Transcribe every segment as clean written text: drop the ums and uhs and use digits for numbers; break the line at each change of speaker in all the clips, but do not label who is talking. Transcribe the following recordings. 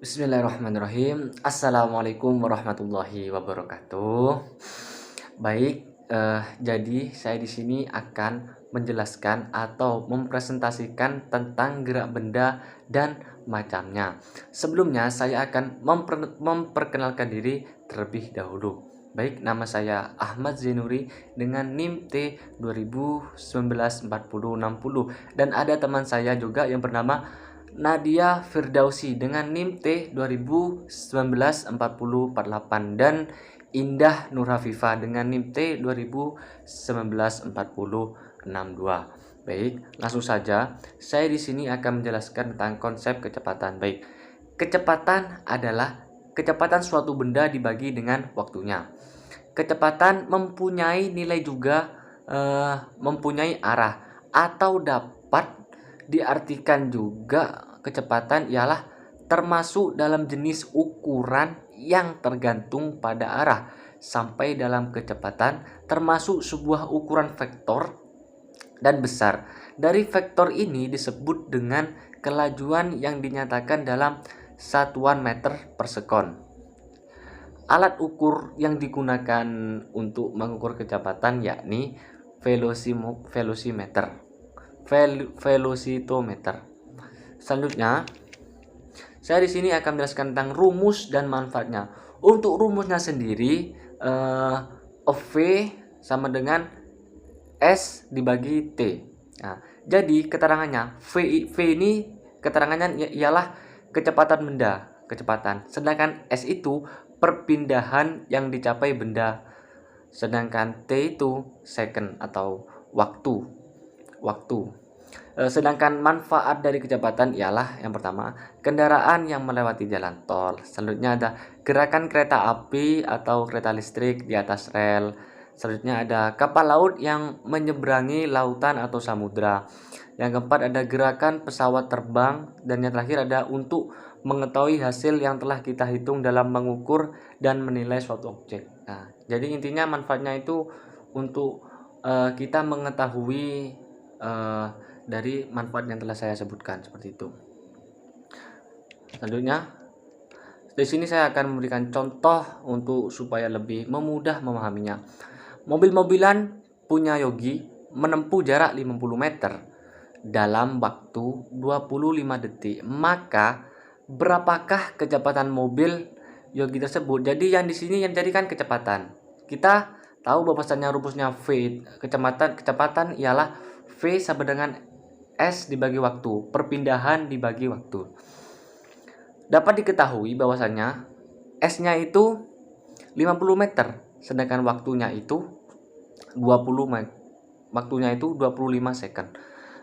Bismillahirrahmanirrahim. Assalamualaikum warahmatullahi wabarakatuh. Baik, jadi saya di sini akan menjelaskan atau mempresentasikan tentang gerak benda dan macamnya. Sebelumnya saya akan memperkenalkan diri terlebih dahulu. Baik, nama saya Ahmad Zainuri dengan NIM T 2019 4060 dan ada teman saya juga yang bernama Nadia Firdausi dengan NIM T 2019 4048 dan Indah Nurhafifa dengan NIM T 2019 4062. Baik, langsung saja. Saya di sini akan menjelaskan tentang konsep kecepatan. Baik, kecepatan adalah kecepatan suatu benda dibagi dengan waktunya. Kecepatan mempunyai nilai juga mempunyai arah atau dapat diartikan juga kecepatan ialah termasuk dalam jenis ukuran yang tergantung pada arah sampai dalam kecepatan termasuk sebuah ukuran vektor dan besar. Dari vektor ini disebut dengan kelajuan yang dinyatakan dalam satuan meter per sekon. Alat ukur yang digunakan untuk mengukur kecepatan yakni velocitometer. Selanjutnya, saya di sini akan menjelaskan tentang rumus dan manfaatnya. Untuk rumusnya sendiri, V sama dengan S dibagi T. Nah, jadi keterangannya V ini keterangannya ialah kecepatan benda, kecepatan. Sedangkan S itu perpindahan yang dicapai benda. Sedangkan T itu second atau waktu. Sedangkan manfaat dari kecepatan ialah yang pertama, kendaraan yang melewati jalan tol. Selanjutnya ada gerakan kereta api atau kereta listrik di atas rel. Selanjutnya ada kapal laut yang menyeberangi lautan atau samudra. Yang keempat ada gerakan pesawat terbang. Dan yang terakhir ada untuk mengetahui hasil yang telah kita hitung dalam mengukur dan menilai suatu objek. Nah, jadi intinya manfaatnya itu untuk kita mengetahui dari manfaat yang telah saya sebutkan seperti itu. Selanjutnya, di sini saya akan memberikan contoh untuk supaya lebih memudah memahaminya. Mobil-mobilan punya Yogi menempuh jarak 50 meter dalam waktu 25 detik. Maka berapakah kecepatan mobil Yogi tersebut? Jadi yang di sini yang jadikan kecepatan. Kita tahu bahwasannya rumusnya V, kecepatan ialah V sama dengan S dibagi waktu, perpindahan dibagi waktu. Dapat diketahui bahwasannya S-nya itu 50 meter, sedangkan waktunya itu 25 second.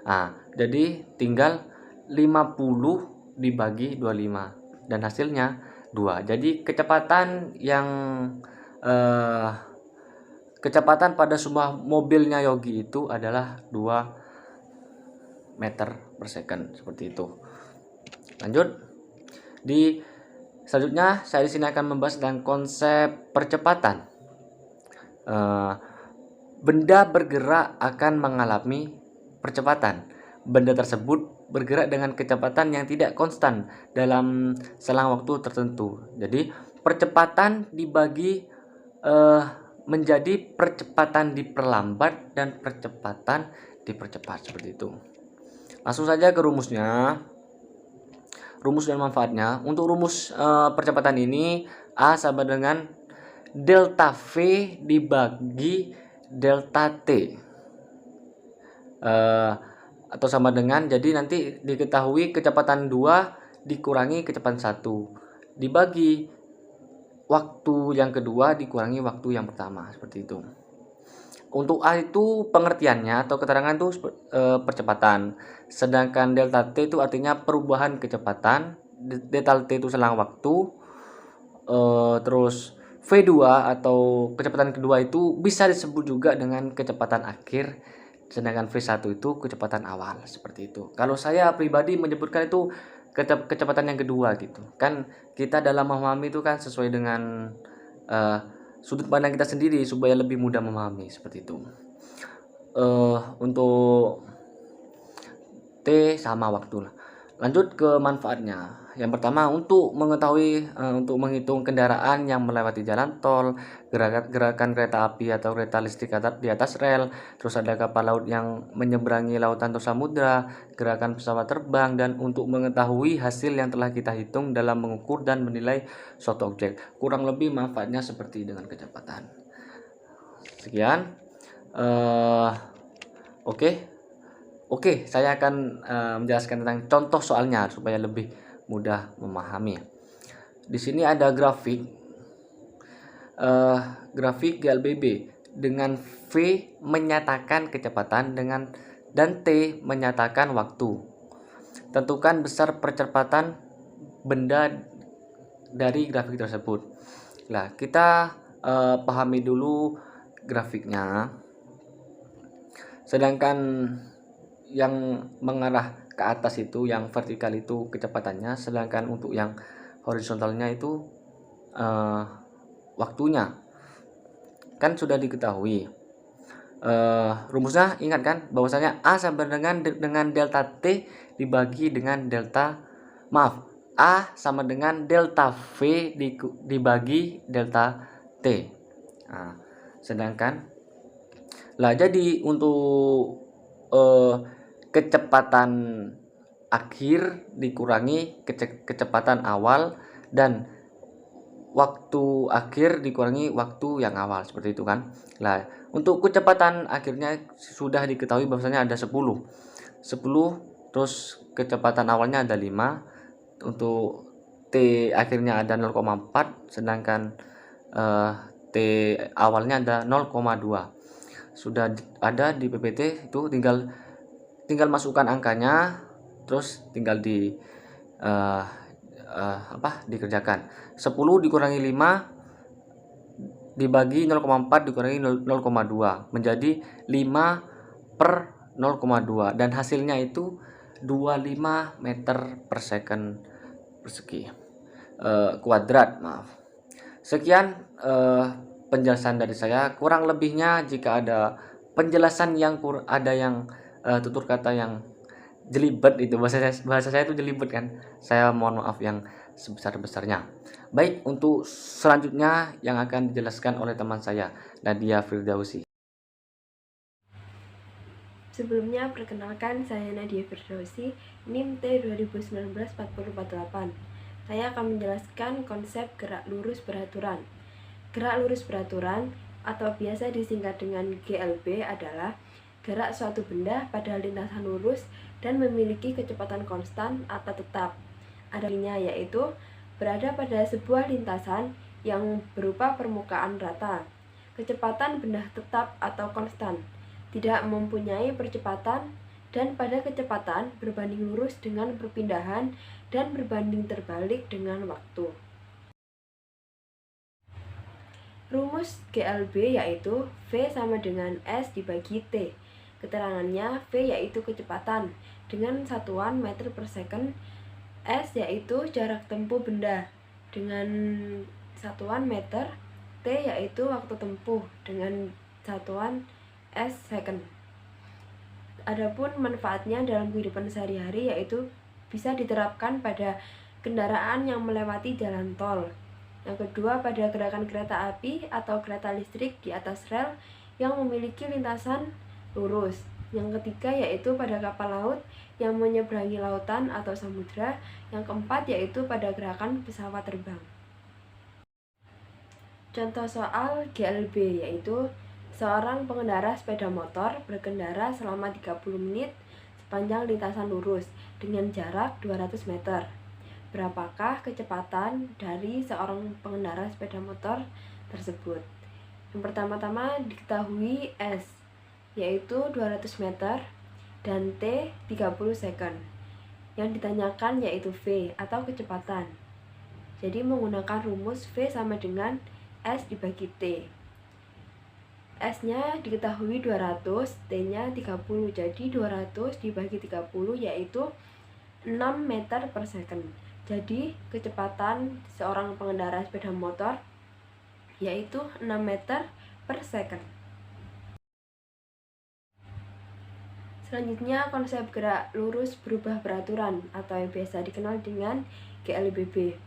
Nah, jadi tinggal 50 dibagi 25 dan hasilnya 2. Jadi kecepatan pada sebuah mobilnya Yogi itu adalah 2 meter per second seperti itu. Lanjut. Selanjutnya saya di sini akan membahas tentang konsep percepatan. Benda bergerak akan mengalami percepatan. Benda tersebut bergerak dengan kecepatan yang tidak konstan dalam selang waktu tertentu. Jadi percepatan dibagi menjadi percepatan diperlambat dan percepatan dipercepat seperti itu. Langsung saja ke rumusnya. Rumus dan manfaatnya. Untuk rumus percepatan ini A sama dengan delta V dibagi delta T. Atau sama dengan, jadi nanti diketahui kecepatan 2 dikurangi kecepatan 1 dibagi waktu yang kedua dikurangi waktu yang pertama seperti itu. Untuk A itu pengertiannya atau keterangan itu percepatan. Sedangkan delta T itu artinya perubahan kecepatan. Delta T itu selang waktu. Terus V2 atau kecepatan kedua itu bisa disebut juga dengan kecepatan akhir. Sedangkan V1 itu kecepatan awal seperti itu. Kalau saya pribadi menyebutkan itu kecepatan yang kedua gitu. Kan kita dalam memahami itu kan sesuai dengan sudut pandang kita sendiri supaya lebih mudah memahami seperti itu. Untuk T sama waktu. Lanjut ke manfaatnya. Yang pertama, untuk menghitung kendaraan yang melewati jalan tol, gerakan kereta api atau kereta listrik di atas rel, terus ada kapal laut yang menyeberangi lautan atau samudra, gerakan pesawat terbang, dan untuk mengetahui hasil yang telah kita hitung dalam mengukur dan menilai suatu objek. Kurang lebih manfaatnya seperti dengan kecepatan. Sekian. Oke, saya akan menjelaskan tentang contoh soalnya supaya lebih mudah memahami. Di sini ada grafik GLBB dengan V menyatakan kecepatan dan T menyatakan waktu. Tentukan besar percepatan benda dari grafik tersebut. Nah, kita pahami dulu grafiknya. Sedangkan yang mengarah ke atas itu, yang vertikal itu kecepatannya, sedangkan untuk yang horizontalnya itu waktunya. Kan sudah diketahui. Rumusnya ingat kan, bahwasanya A sama dengan delta T dibagi dengan A sama dengan delta V dibagi delta T. Nah, jadi untuk kecepatan akhir dikurangi kecepatan awal, dan waktu akhir dikurangi waktu yang awal, seperti itu kan. Nah, untuk kecepatan akhirnya sudah diketahui bahwasanya ada 10, terus kecepatan awalnya ada 5, untuk T akhirnya ada 0,4, sedangkan T awalnya ada 0,2. Sudah ada di PPT, itu tinggal masukkan angkanya, terus tinggal dikerjakan. 10 dikurangi 5 dibagi 0,4 dikurangi 0,2 menjadi 5/0,2, dan hasilnya itu 25 meter per second persegi kuadrat, maaf. Sekian penjelasan dari saya. Kurang lebihnya jika ada penjelasan yang tutur kata yang jelibet, itu bahasa saya itu jelibet kan, saya mohon maaf yang sebesar-besarnya. Baik, untuk selanjutnya yang akan dijelaskan oleh teman saya, Nadia Firdausi.
Sebelumnya, perkenalkan, saya Nadia Firdausi, NIM T 2019-4048. Saya akan menjelaskan konsep gerak lurus beraturan. Gerak lurus beraturan atau biasa disingkat dengan GLB adalah gerak suatu benda pada lintasan lurus dan memiliki kecepatan konstan atau tetap. Adanya yaitu berada pada sebuah lintasan yang berupa permukaan rata. Kecepatan benda tetap atau konstan, tidak mempunyai percepatan, dan pada kecepatan berbanding lurus dengan perpindahan dan berbanding terbalik dengan waktu. Rumus GLB yaitu V sama dengan S dibagi T. Keterangannya, V yaitu kecepatan dengan satuan meter per second, S yaitu jarak tempuh benda dengan satuan meter, T yaitu waktu tempuh dengan satuan S second. Adapun manfaatnya dalam kehidupan sehari-hari yaitu bisa diterapkan pada kendaraan yang melewati jalan tol. Yang kedua, pada gerakan kereta api atau kereta listrik di atas rel yang memiliki lintasan lurus. Yang ketiga yaitu pada kapal laut yang menyeberangi lautan atau samudra. Yang keempat yaitu pada gerakan pesawat terbang. Contoh soal GLB yaitu seorang pengendara sepeda motor berkendara selama 30 menit sepanjang lintasan lurus dengan jarak 200 meter. Berapakah kecepatan dari seorang pengendara sepeda motor tersebut? Yang pertama-tama diketahui S yaitu 200 meter dan T 30 second. Yang ditanyakan yaitu V atau kecepatan. Jadi menggunakan rumus V sama dengan S dibagi T. S-nya diketahui 200, T-nya 30. Jadi 200 dibagi 30 yaitu 6 meter per second. Jadi kecepatan seorang pengendara sepeda motor yaitu 6 meter per second. Selanjutnya, konsep gerak lurus berubah beraturan atau yang biasa dikenal dengan GLBB.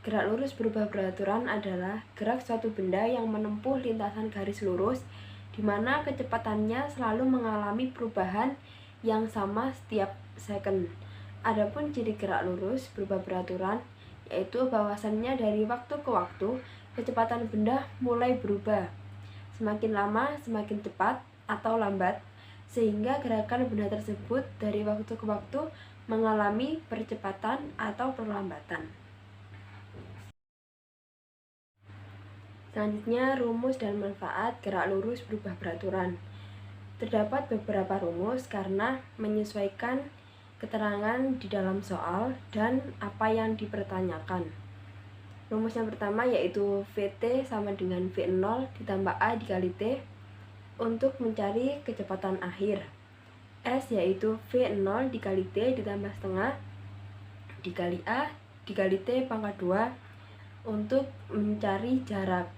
Gerak lurus berubah beraturan adalah gerak suatu benda yang menempuh lintasan garis lurus di mana kecepatannya selalu mengalami perubahan yang sama setiap second. Adapun ciri gerak lurus berubah beraturan yaitu bahwasannya dari waktu ke waktu kecepatan benda mulai berubah. Semakin lama semakin cepat atau lambat, sehingga gerakan benda tersebut dari waktu ke waktu mengalami percepatan atau perlambatan. Selanjutnya, rumus dan manfaat gerak lurus berubah beraturan. Terdapat beberapa rumus karena menyesuaikan keterangan di dalam soal dan apa yang dipertanyakan. Rumus yang pertama yaitu VT sama dengan V0 ditambah A dikali T untuk mencari kecepatan akhir. S yaitu V0 dikali T ditambah setengah dikali A dikali T pangkat 2 untuk mencari jarak.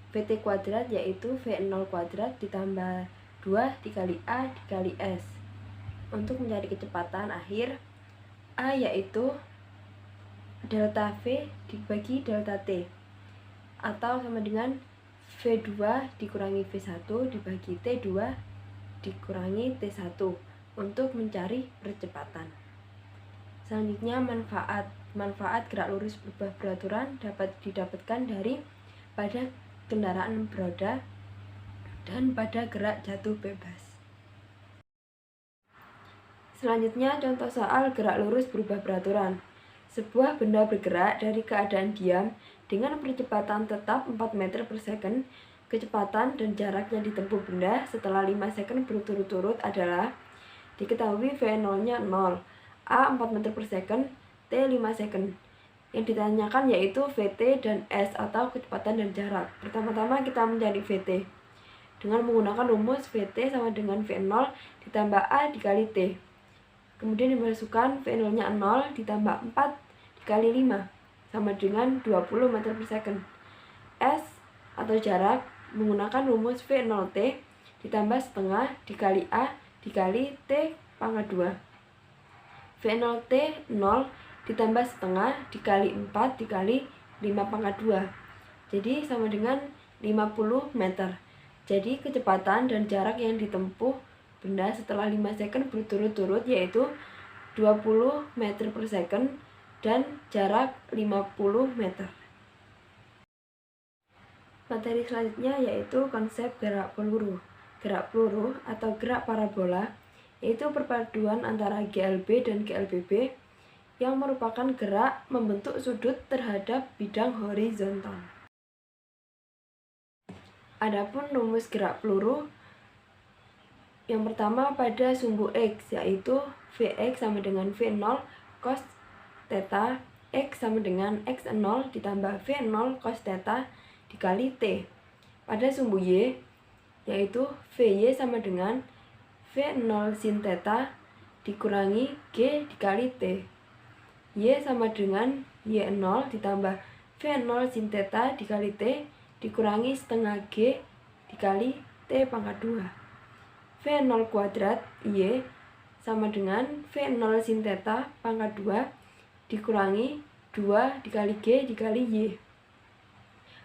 VT kuadrat yaitu V0 kuadrat ditambah 2 dikali A dikali S untuk mencari kecepatan akhir. A yaitu delta V dibagi delta T atau sama dengan V2 dikurangi V1 dibagi T2 dikurangi T1 untuk mencari percepatan. Selanjutnya, manfaat gerak lurus berubah beraturan dapat didapatkan dari pada kendaraan beroda dan pada gerak jatuh bebas. Selanjutnya, contoh soal gerak lurus berubah beraturan. Sebuah benda bergerak dari keadaan diam dengan percepatan tetap 4 meter per second. Kecepatan dan jarak yang ditempuh benda setelah 5 second berturut-turut adalah diketahui V0-nya 0, A 4 meter per second, T 5 second. Yang ditanyakan yaitu VT dan S atau kecepatan dan jarak. Pertama-tama kita mencari VT dengan menggunakan rumus VT sama dengan V0 ditambah A dikali T. Kemudian dimasukkan V0-nya 0 ditambah 4 dikali 5 sama dengan 20 meter per second. S atau jarak menggunakan rumus V0T ditambah setengah dikali A dikali T pangkat 2. V0T 0 ditambah setengah dikali 4 dikali 5 pangkat 2. Jadi sama dengan 50 meter. Jadi kecepatan dan jarak yang ditempuh benda setelah 5 second berturut-turut yaitu 20 meter per second dan jarak 50 meter. Materi selanjutnya yaitu konsep gerak peluru. Gerak peluru atau gerak parabola yaitu perpaduan antara GLB dan GLBB yang merupakan gerak membentuk sudut terhadap bidang horizontal. Adapun rumus gerak peluru yang pertama pada sumbu X yaitu Vx sama dengan V0 cos theta, X sama dengan X0 ditambah V0 cos theta dikali T. Pada sumbu Y yaitu Vy sama dengan V0 sin theta dikurangi G dikali T. Y sama dengan Y0 ditambah V0 sin theta dikali T dikurangi setengah G dikali T pangkat 2. V0 kuadrat Y sama dengan V0 sin theta pangkat 2 dikurangi 2 dikali G dikali Y.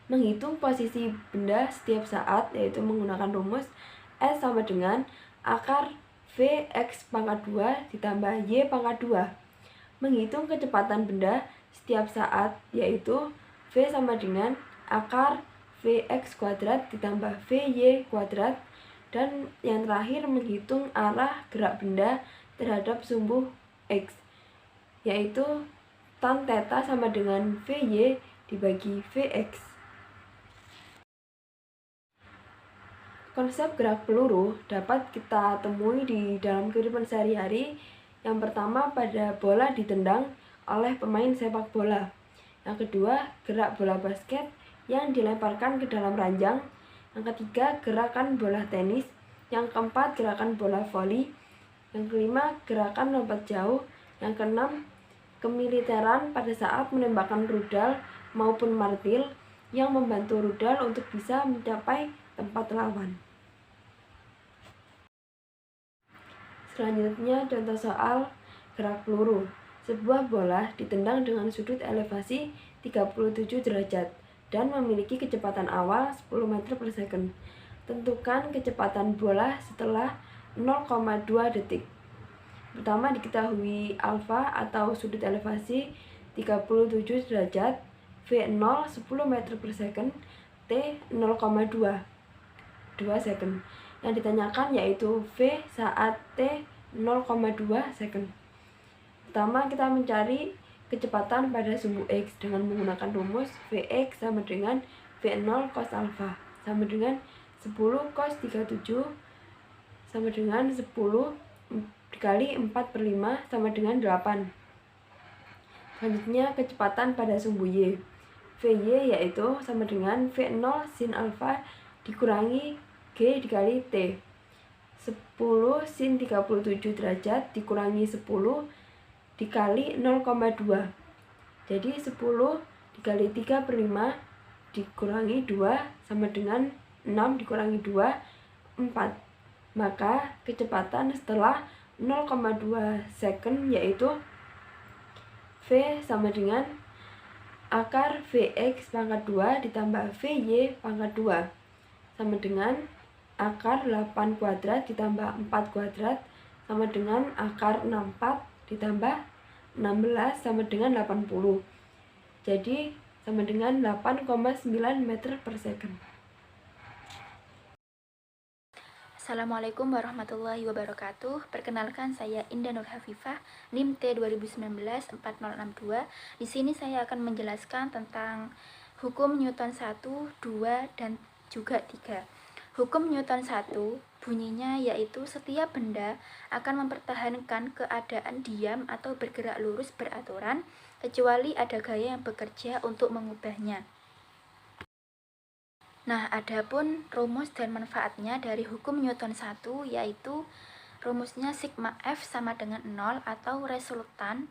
Menghitung posisi benda setiap saat yaitu menggunakan rumus S sama dengan akar Vx pangkat 2 ditambah Y pangkat 2. Menghitung kecepatan benda setiap saat yaitu V sama dengan akar Vx kuadrat ditambah Vy kuadrat. Dan yang terakhir menghitung arah gerak benda terhadap sumbu X yaitu tan theta sama dengan Vy dibagi Vx. Konsep gerak peluru dapat kita temui di dalam kehidupan sehari-hari. Yang pertama pada bola ditendang oleh pemain sepak bola. Yang kedua gerak bola basket yang dilemparkan ke dalam ranjang. Yang ketiga gerakan bola tenis. Yang keempat gerakan bola voli. Yang kelima gerakan lompat jauh. Yang keenam kemiliteran pada saat menembakkan rudal maupun martil yang membantu rudal untuk bisa mencapai tempat lawan. Selanjutnya contoh soal gerak peluru. Sebuah bola ditendang dengan sudut elevasi 37 derajat dan memiliki kecepatan awal 10 meter per second. Tentukan kecepatan bola setelah 0,2 detik. Pertama diketahui alfa atau sudut elevasi 37 derajat, V0 10 meter per second, T 0,2 2 second. Yang ditanyakan yaitu V saat T 0,2 second. Pertama kita mencari kecepatan pada sumbu X dengan menggunakan rumus Vx sama dengan V0 cos alpha sama dengan 10 cos 37 sama dengan 10 dikali 4 per 5 sama dengan 8. Selanjutnya kecepatan pada sumbu Y. Vy yaitu sama dengan V0 sin alpha dikurangi G dikali T. 10 sin 37 derajat dikurangi 10 dikali 0,2. Jadi 10 dikali 3 per 5 dikurangi 2 sama dengan 6 dikurangi 2, 4. Maka kecepatan setelah 0,2 second yaitu V sama dengan akar Vx pangkat 2 ditambah Vy pangkat 2 sama dengan akar 8 kuadrat ditambah 4 kuadrat sama dengan akar 64 ditambah 16 sama dengan 80. Jadi sama dengan 8,9 meter per second.
Assalamualaikum warahmatullahi wabarakatuh. Perkenalkan saya Indah Nur Hafifah, NIM T 2019-4062. Di sini saya akan menjelaskan tentang hukum Newton 1, 2, dan juga 3. Hukum Newton 1 bunyinya yaitu setiap benda akan mempertahankan keadaan diam atau bergerak lurus beraturan kecuali ada gaya yang bekerja untuk mengubahnya. Nah, adapun rumus dan manfaatnya dari hukum Newton 1 yaitu rumusnya sigma F sama dengan 0 atau resultan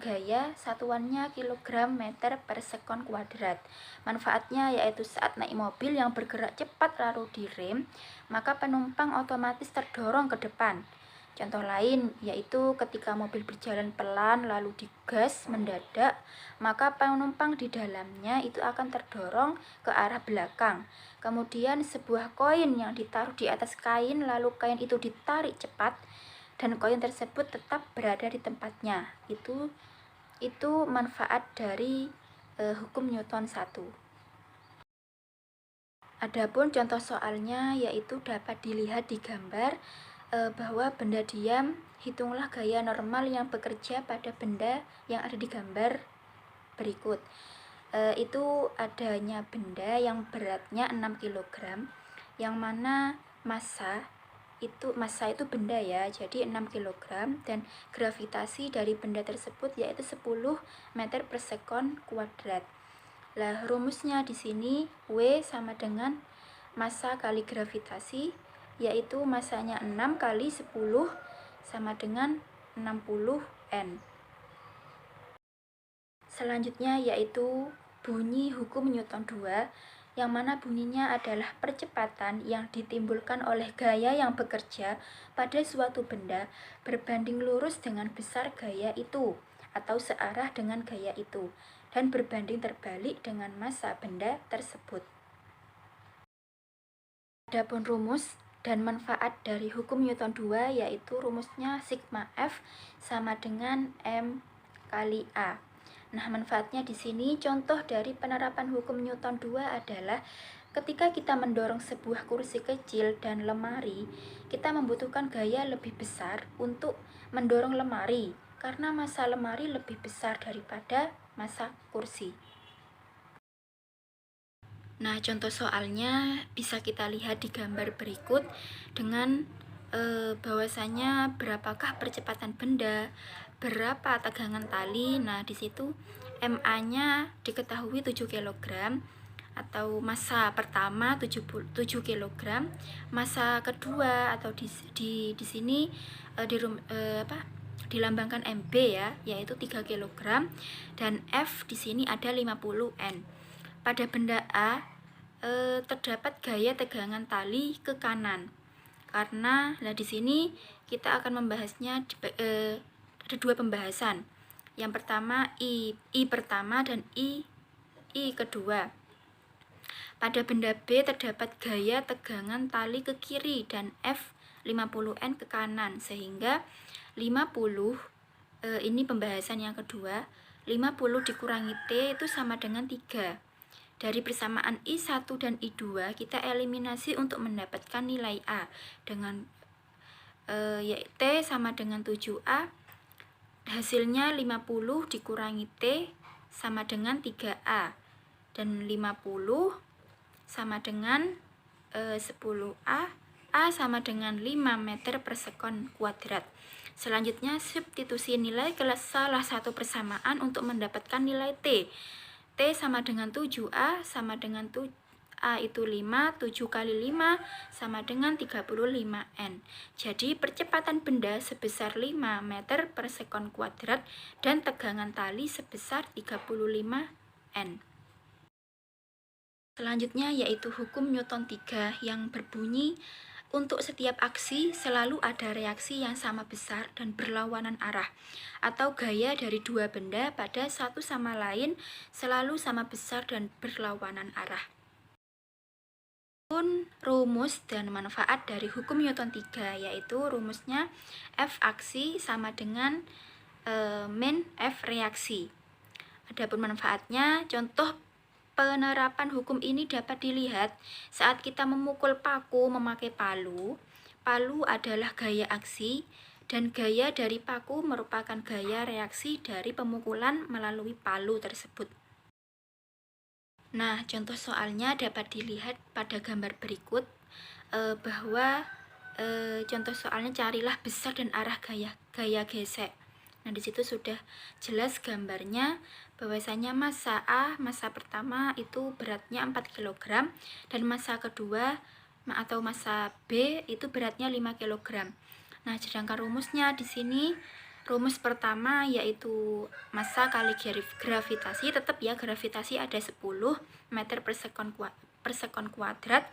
gaya satuannya kilogram meter per sekon kuadrat. Manfaatnya yaitu saat naik mobil yang bergerak cepat lalu direm, maka penumpang otomatis terdorong ke depan. Contoh lain yaitu ketika mobil berjalan pelan lalu digas mendadak, maka penumpang di dalamnya itu akan terdorong ke arah belakang. Kemudian sebuah koin yang ditaruh di atas kain lalu kain itu ditarik cepat dan koin tersebut tetap berada di tempatnya. Itu manfaat dari hukum Newton 1. Adapun contoh soalnya yaitu dapat dilihat di gambar bahwa benda diam, hitunglah gaya normal yang bekerja pada benda yang ada di gambar berikut. Itu adanya benda yang beratnya 6 kg, yang mana massa itu benda ya, jadi 6 kg, dan gravitasi dari benda tersebut yaitu 10 meter per sekon kuadrat. Lah rumusnya di sini W sama dengan massa kali gravitasi, yaitu massanya 6 kali 10 sama dengan 60 N. Selanjutnya yaitu bunyi hukum Newton 2, yang mana bunyinya adalah percepatan yang ditimbulkan oleh gaya yang bekerja pada suatu benda berbanding lurus dengan besar gaya itu atau searah dengan gaya itu dan berbanding terbalik dengan massa benda tersebut. Adapun rumus dan manfaat dari hukum Newton 2 yaitu rumusnya sigma F sama dengan M kali A. Nah, manfaatnya di sini contoh dari penerapan hukum Newton 2 adalah ketika kita mendorong sebuah kursi kecil dan lemari, kita membutuhkan gaya lebih besar untuk mendorong lemari karena massa lemari lebih besar daripada massa kursi. Nah, contoh soalnya bisa kita lihat di gambar berikut dengan bahwasanya berapakah percepatan benda, berapa tegangan tali. Nah, di situ MA-nya diketahui 7 kg atau massa pertama 7 kg, massa kedua atau di sini dilambangkan MB ya, yaitu 3 kg, dan F di sini ada 50 N. Pada benda A terdapat gaya tegangan tali ke kanan. Karena di sini kita akan membahasnya ada dua pembahasan. Yang pertama I pertama dan I kedua. Pada benda B terdapat gaya tegangan tali ke kiri dan F 50N ke kanan, sehingga 50 ini pembahasan yang kedua, 50 dikurangi T itu sama dengan 3. Dari persamaan I1 dan I2 kita eliminasi untuk mendapatkan nilai A dengan T sama dengan 7A, hasilnya 50 dikurangi T sama dengan 3A, dan 50 sama dengan 10A, A sama dengan 5 meter per sekon kuadrat. Selanjutnya substitusi nilai ke salah satu persamaan untuk mendapatkan nilai T. T sama dengan 7A sama dengan A itu 5, 7 kali 5 sama dengan 35N. Jadi percepatan benda sebesar 5 meter per sekon kuadrat dan tegangan tali sebesar 35N. Selanjutnya yaitu hukum Newton 3 yang berbunyi untuk setiap aksi selalu ada reaksi yang sama besar dan berlawanan arah, atau gaya dari dua benda pada satu sama lain selalu sama besar dan berlawanan arah. Rumus dan manfaat dari hukum Newton 3 yaitu rumusnya F aksi sama dengan min F reaksi. Adapun manfaatnya, contoh penerapan hukum ini dapat dilihat saat kita memukul paku memakai palu. Palu adalah gaya aksi dan gaya dari paku merupakan gaya reaksi dari pemukulan melalui palu tersebut. Nah, contoh soalnya dapat dilihat pada gambar berikut bahwa contoh soalnya carilah besar dan arah gaya gesek. Nah, di situ sudah jelas gambarnya bahwasanya massa A, massa pertama itu beratnya 4 kg dan massa kedua atau massa B itu beratnya 5 kg. Nah, sedangkan rumusnya di sini rumus pertama yaitu massa kali gravitasi, tetap ya gravitasi ada 10 meter per sekon kuadrat,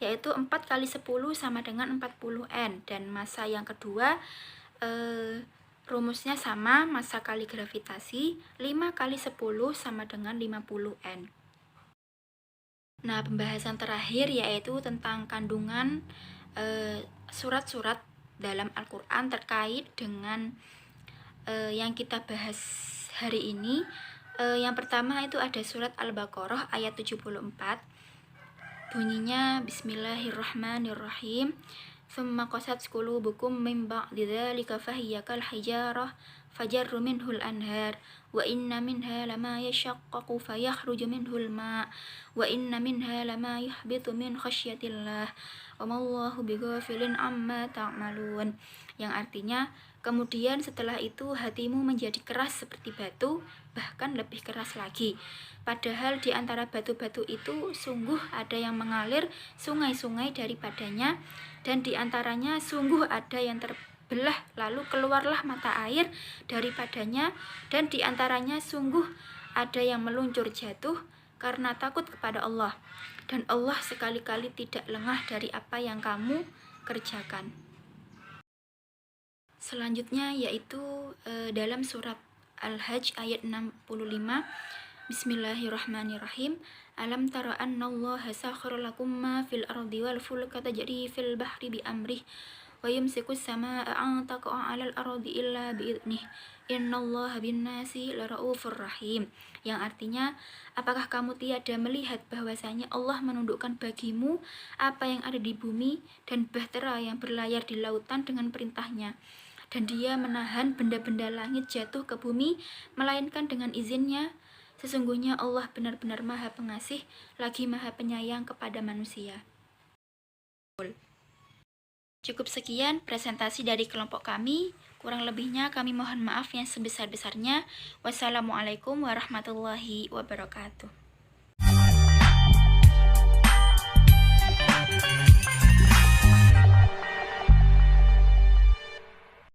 yaitu 4 kali 10 sama dengan 40N, dan massa yang kedua rumusnya sama, massa kali gravitasi 5 kali 10 sama dengan 50N. Nah, pembahasan terakhir yaitu tentang kandungan surat-surat dalam Al-Quran terkait dengan yang kita bahas hari ini. Yang pertama itu ada surat Al-Baqarah ayat 74. Bunyinya Bismillahirrahmanirrahim. Summa qasat qulubukum min ba'di dzalika fahiya kal hijarah fajarru minhul anhar wa inna minha lama yashaqqaqu fayakhruju minhul ma' wa inna minha lama yuhbitu min khasyatillah wa mallahu bighafilin amma ta'malun. Yang artinya, kemudian setelah itu hatimu menjadi keras seperti batu, bahkan lebih keras lagi. Padahal di antara batu-batu itu sungguh ada yang mengalir sungai-sungai daripadanya, dan di antaranya sungguh ada yang terbelah lalu keluarlah mata air daripadanya, dan di antaranya sungguh ada yang meluncur jatuh karena takut kepada Allah, dan Allah sekali-kali tidak lengah dari apa yang kamu kerjakan. Selanjutnya yaitu dalam surat Al-Hajj ayat 65. Bismillahirrahmanirrahim. Alam tara annallaha sakhkhara lakum ma fil ardi wal fulka tajri fil bahri bi amrih wa yumsiku as-samaa'a an taqa'a 'alal ardi illa bi idnih innallaha bin-nasi laraufur rahim. Yang artinya, apakah kamu tiada melihat bahwasanya Allah menundukkan bagimu apa yang ada di bumi dan bahtera yang berlayar di lautan dengan perintahnya, dan Dia menahan benda-benda langit jatuh ke bumi melainkan dengan izinnya. Sesungguhnya Allah benar-benar Maha Pengasih lagi Maha Penyayang kepada manusia. Cukup sekian presentasi dari kelompok kami. Kurang lebihnya kami mohon maaf yang sebesar-besarnya. Wassalamualaikum warahmatullahi wabarakatuh.